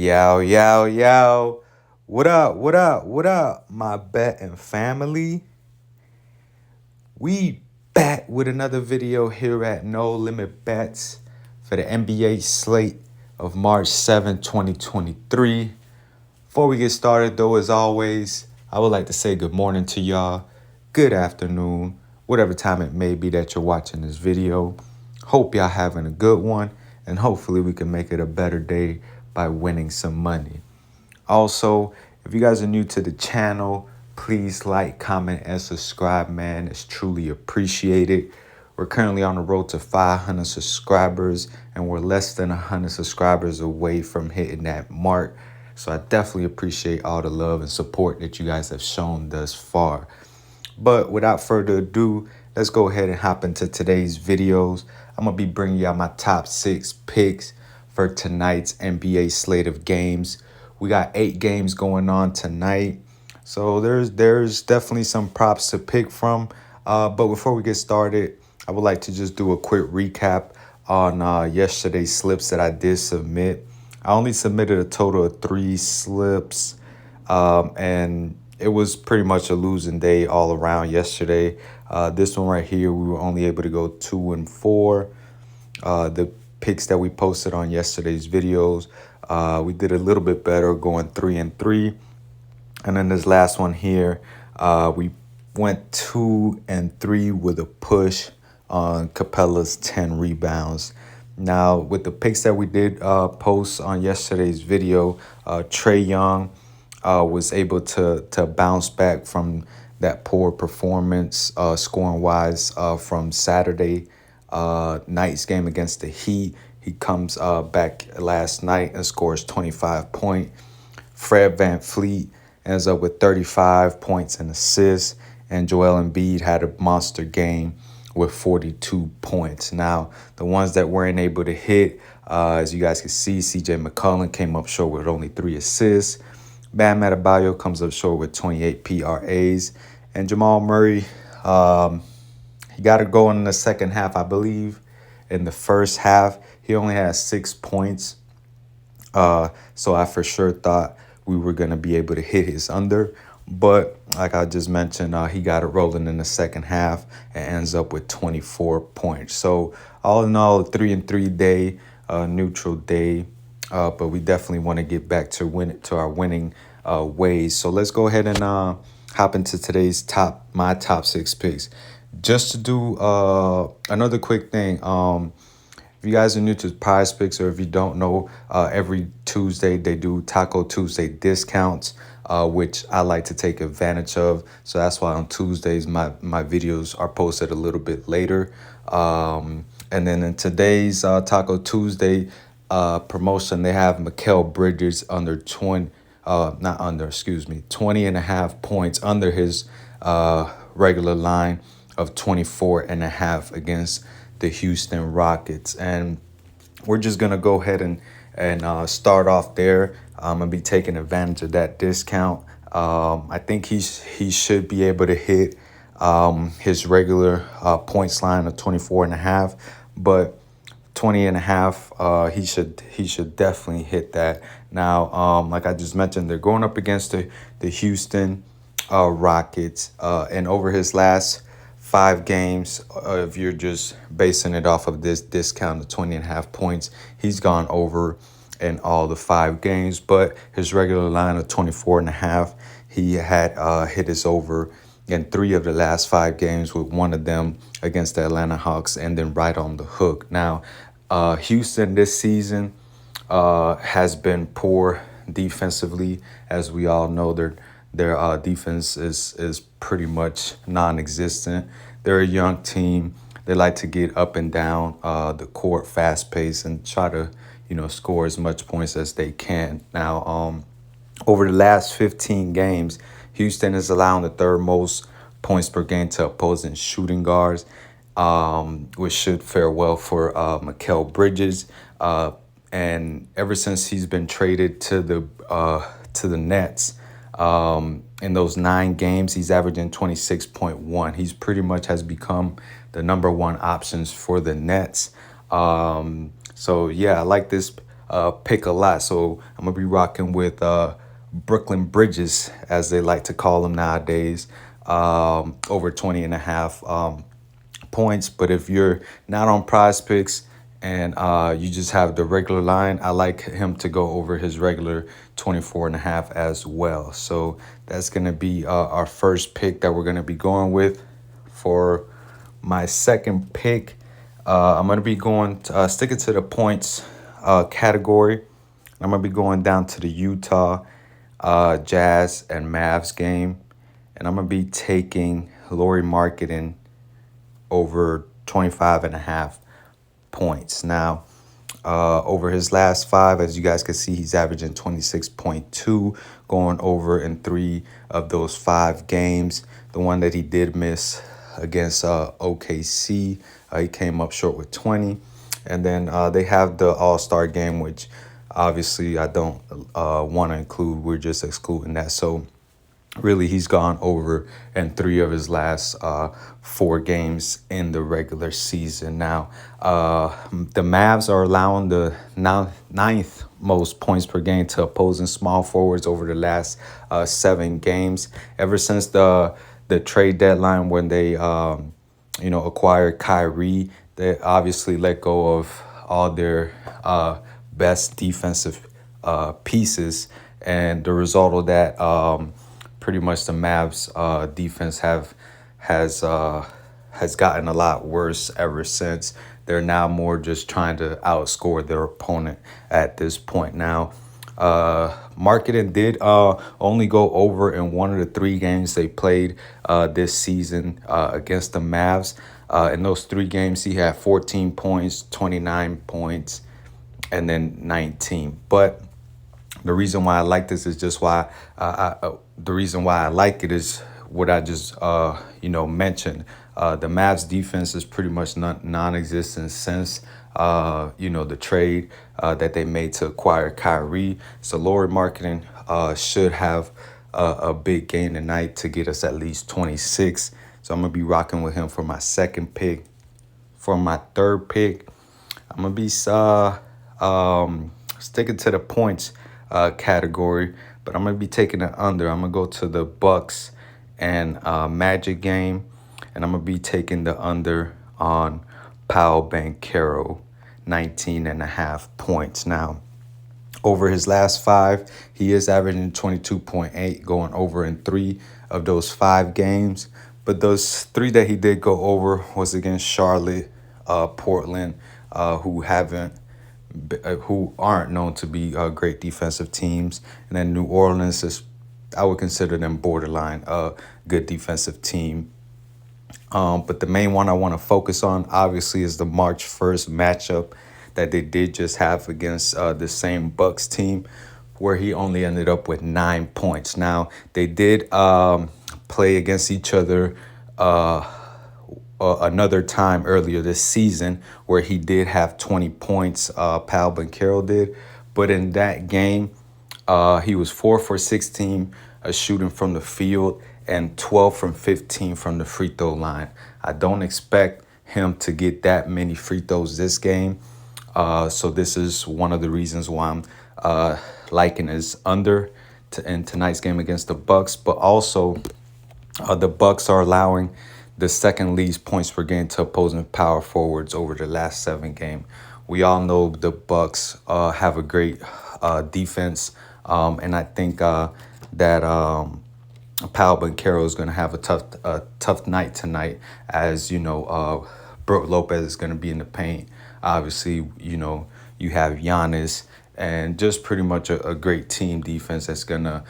Yo, yo, yo. What up? What up? What up, my betting family? We back with another video here at No Limit Bets for the NBA slate of March 7th, 2023. Before we get started, though, as always, I would like to say good morning to y'all, good afternoon, whatever time it may be that you're watching this video. Hope y'all having a good one, and hopefully we can make it a better day by winning some money. Also, if you guys are new to the channel, please like, comment, and subscribe, man. It's truly appreciated. We're currently on the road to 500 subscribers, and we're less than 100 subscribers away from hitting that mark. So I definitely appreciate all the love and support that you guys have shown thus far. But without further ado, let's go ahead and hop into today's videos. I'm going to be bringing y'all my top 6 picks for tonight's NBA slate of games. We got 8 games going on tonight. So there's definitely some props to pick from. But before we get started, I would like to just do a quick recap on yesterday's slips that I did submit. I only submitted a total of 3 slips, and it was pretty much a losing day all around yesterday. This one right here, we were only able to go 2 and 4. The picks that we posted on yesterday's videos, we did a little bit better, going 3 and 3. And then this last one here, we went 2 and 3 with a push on Capella's 10 rebounds. Now, with the picks that we did post on yesterday's video, Trae Young was able to bounce back from that poor performance scoring-wise from Saturday night's game against the Heat. He comes back last night and scores 25 points. Fred VanVleet ends up with 35 points and assists, and Joel Embiid had a monster game with 42 points. Now, the ones that weren't able to hit, as you guys can see, CJ McCollum came up short with only 3 assists. Bam Adebayo comes up short with 28 PRAs. And Jamal Murray, he got to go in the second half, I believe. In the first half, he only had 6 points. So I for sure thought we were going to be able to hit his under. But like I just mentioned, he got it rolling in the second half and ends up with 24 points. So all in all, a 3 and 3 day, neutral day. But we definitely want to get back to our winning ways. So let's go ahead and hop into today's my top 6 picks. Just to do another quick thing. If you guys are new to PrizePicks, or if you don't know, every Tuesday they do Taco Tuesday discounts, which I like to take advantage of. So that's why on Tuesdays my videos are posted a little bit later. And then in today's Taco Tuesday promotion, they have Mikal Bridges under 20 and a half points under his regular line of 24 and a half against the Houston Rockets. And we're just going to go ahead and start off there. I'm going to be taking advantage of that discount. I think he should be able to hit his regular points line of 24 and a half, but 20 and a half, he should definitely hit that. Now, like I just mentioned, they're going up against the Houston Rockets, and over his last 5 games, if you're just basing it off of this discount of 20 and a half points, he's gone over in all the 5 games. But his regular line of 24 and a half, he had hit his over in 3 of the last 5 games, with one of them against the Atlanta Hawks ending right on the hook. Now, Houston this season has been poor defensively. As we all know, their defense is pretty much non-existent. They're a young team. They like to get up and down the court, fast-paced, and try to score as much points as they can. Now, over the last 15 games, Houston is allowing the 3rd most points per game to opposing shooting guards, which should fare well for Mikal Bridges. And ever since he's been traded to the Nets, in those 9 games, he's averaging 26.1. He's pretty much has become the number 1 options for the Nets. So yeah, I like this pick a lot. So I'm going to be rocking with Brooklyn Bridges, as they like to call him nowadays, over 20.5 points. But if you're not on PrizePicks and you just have the regular line, I like him to go over his regular 24.5 as well. So that's going to be our first pick that we're going to be going with. For my second pick, I'm going to be going sticking to the points category. I'm going to be going down to the Utah Jazz and Mavs game. And I'm going to be taking Lauri Markkanen over 25.5 points. Now, over his last 5, as you guys can see, he's averaging 26.2, going over in 3 of those 5 games. The one that he did miss against OKC, he came up short with 20. And then they have the All-Star game, which obviously I don't want to include. We're just excluding that. So really, he's gone over in 3 of his last 4 games in the regular season. Now, the Mavs are allowing the 9th most points per game to opposing small forwards over the last 7 games. Ever since the trade deadline, when they acquired Kyrie, they obviously let go of all their best defensive pieces, and the result of that, pretty much the Mavs defense has gotten a lot worse ever since. They're now more just trying to outscore their opponent at this point. Now, Markkanen did only go over in 1 of the 3 games they played this season against the Mavs. In those 3 games, he had 14 points, 29 points, and then 19. But the reason why I like this is just why the reason why I like it is what I just mentioned. The Mavs defense is pretty much non-existent since the trade that they made to acquire Kyrie. So Lauri Markkanen should have a big game tonight to get us at least 26. So I'm gonna be rocking with him for my second pick. For my third pick, I'm gonna be sticking to the points category, but I'm gonna be taking it under. I'm gonna go to the Bucks and Magic game, and I'm gonna be taking the under on Paolo Banchero, 19.5 points. Now, over his last 5, he is averaging 22.8, going over in 3 of those 5 games. But those 3 that he did go over was against Charlotte, Portland, who aren't known to be great defensive teams, and then New Orleans is, I would consider them borderline a good defensive team. But the main one I want to focus on, obviously, is the March 1st matchup that they did just have against the same Bucks team, where he only ended up with 9 points. Now, they did play against each other another time earlier this season, where he did have 20 points, Paolo Banchero did. But in that game, he was 4 for 16 shooting from the field and 12 from 15 from the free throw line. I don't expect him to get that many free throws this game. So this is one of the reasons why I'm liking his under in tonight's game against the Bucks. But also, the Bucks are allowing the second least points per game to opposing power forwards over the last 7 games. We all know the Bucks have a great defense, and I think that Paolo Banchero is going to have a tough night tonight, as Brook Lopez is going to be in the paint. Obviously, you have Giannis, and just pretty much a great team defense that's going to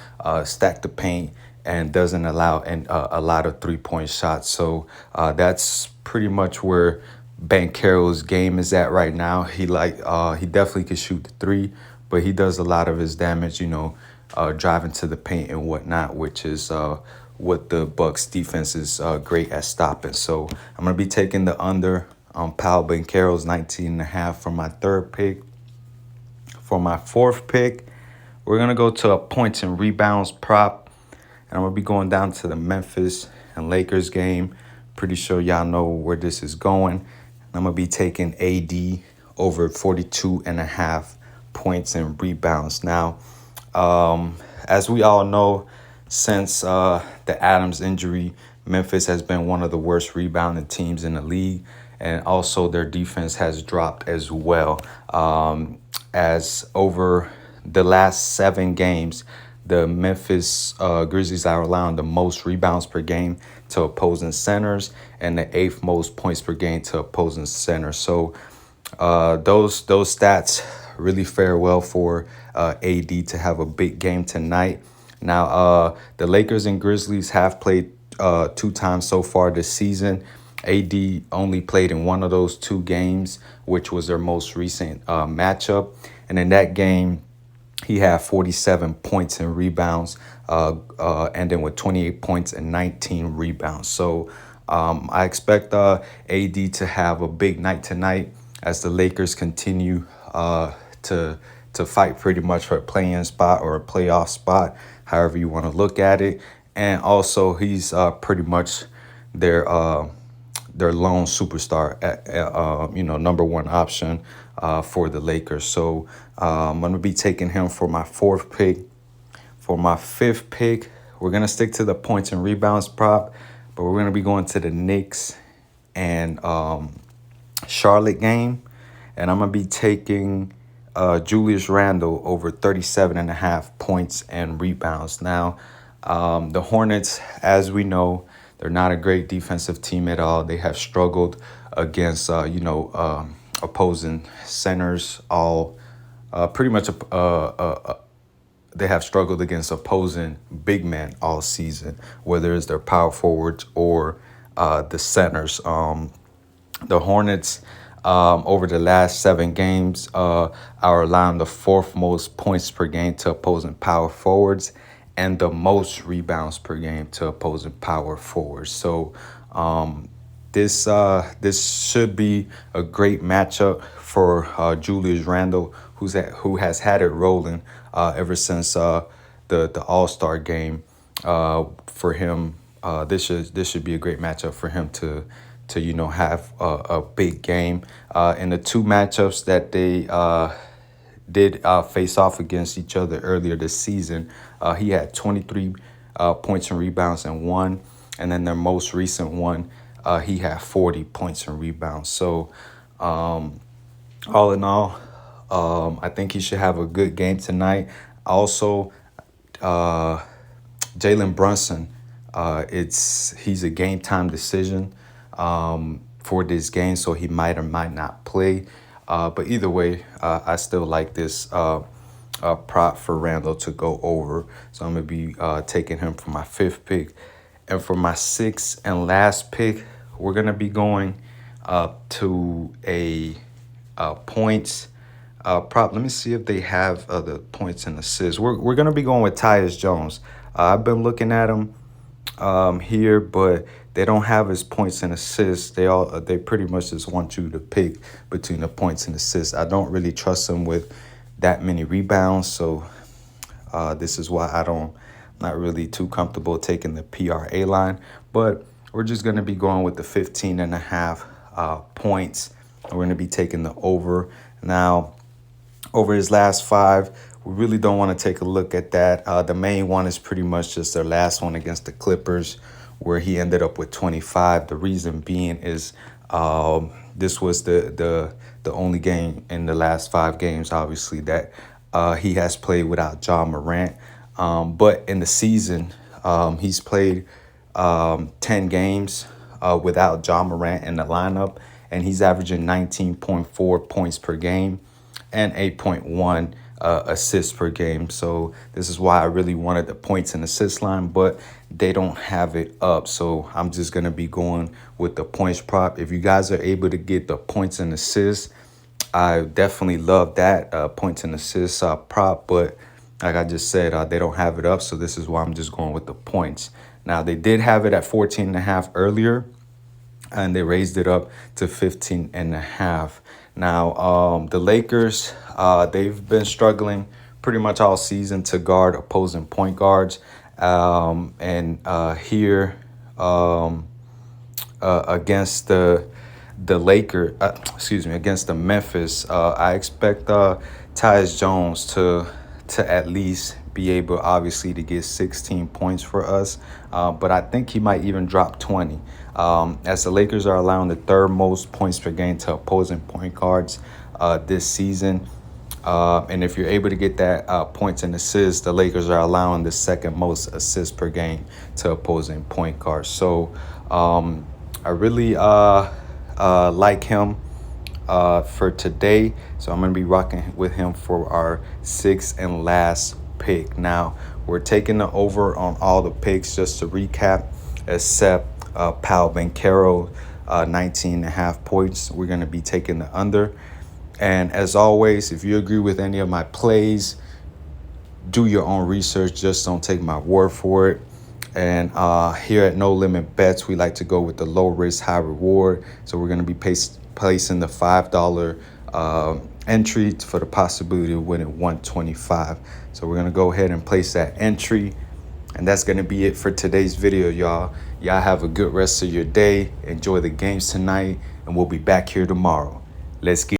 stack the paint and doesn't allow a lot of 3-point shots. So that's pretty much where Banchero's game is at right now. He definitely can shoot the 3, but he does a lot of his damage, driving to the paint and whatnot, which is what the Bucks defense is great at stopping. So I'm going to be taking the under on Paolo Banchero's 19.5 for my third pick. For my fourth pick, we're going to go to a points and rebounds prop. And I'm going to be going down to the Memphis and Lakers game. Pretty sure y'all know where this is going. I'm going to be taking AD over 42.5 points and rebounds. Now, as we all know, since the Adams injury, Memphis has been one of the worst rebounding teams in the league, and also their defense has dropped as well. As over the last 7 games, the Memphis Grizzlies are allowing the most rebounds per game to opposing centers and the 8th most points per game to opposing centers. So those stats really fare well for AD to have a big game tonight. Now, the Lakers and Grizzlies have played 2 times so far this season. AD only played in one of those 2 games, which was their most recent matchup. And in that game, he had 47 points and rebounds, ending with 28 points and 19 rebounds. So I expect AD to have a big night tonight as the Lakers continue to fight pretty much for a play-in spot or a playoff spot, however you want to look at it. And also, he's pretty much their lone superstar, number one option for the Lakers. So I'm going to be taking him for my 4th pick. For my 5th pick, we're going to stick to the points and rebounds prop, but we're going to be going to the Knicks and Charlotte game. And I'm going to be taking Julius Randle over 37.5 points and rebounds. Now, the Hornets, as we know, they're not a great defensive team at all. They have struggled against, opposing centers all pretty much. They have struggled against opposing big men all season, whether it's their power forwards or the centers. The Hornets, over the last 7 games, are allowing the 4th most points per game to opposing power forwards and the most rebounds per game to opposing power forwards. So this should be a great matchup for Julius Randle, who has had it rolling ever since the All-Star game. For him, this should be a great matchup for him to have a big game. In the 2 matchups that they did face off against each other earlier this season, he had 23 points and rebounds in one, and then their most recent one, he had 40 points and rebounds. So all in all, I think he should have a good game tonight. Also, Jalen Brunson, he's a game time decision for this game, so he might or might not play. But either way, I still like this prop for Randle to go over. So I'm going to be taking him for my 5th pick. And for my 6th and last pick, we're going to be going to a points prop. Let me see if they have the points and assists. We're going to be going with Tyus Jones. I've been looking at him here, but they don't have his points and assists. They pretty much just want you to pick between the points and assists. I don't really trust him with that many rebounds, so this is why I'm not really too comfortable taking the PRA line. But we're just going to be going with the 15.5 points. We're going to be taking the over. Now, over his last 5, we really don't want to take a look at that. The main one is pretty much just their last one against the Clippers, where he ended up with 25. The reason being is this was the only game in the last 5 games, obviously, that he has played without Ja Morant. But in the season, he's played 10 games without Ja Morant in the lineup, and he's averaging 19.4 points per game and 8.1 assists per game. So this is why I really wanted the points and assist line, but they don't have it up. So I'm just going to be going with the points prop. If you guys are able to get the points and assists, I definitely love that points and assists prop. But like I just said, they don't have it up. So this is why I'm just going with the points. Now, they did have it at 14.5 earlier, and they raised it up to 15.5. Now, the Lakers, they've been struggling pretty much all season to guard opposing point guards. And here against the against the Memphis, I expect Tyus Jones to at least be able, obviously, to get 16 points for us. But I think he might even drop 20. As the Lakers are allowing the third most points per game to opposing point guards this season. And if you're able to get that points and assists, the Lakers are allowing the second most assists per game to opposing point guards. So I really like him for today. So I'm going to be rocking with him for our sixth and last pick. Now, we're taking the over on all the picks, just to recap, except Paolo Banchero, 19.5 points. We're going to be taking the under. And as always, if you agree with any of my plays, do your own research. Just don't take my word for it. And here at No Limit Bets, we like to go with the low risk, high reward. So we're going to be placing the $5 entry for the possibility of winning $125. So we're going to go ahead and place that entry. And that's going to be it for today's video, y'all. Y'all have a good rest of your day. Enjoy the games tonight. And we'll be back here tomorrow. Let's get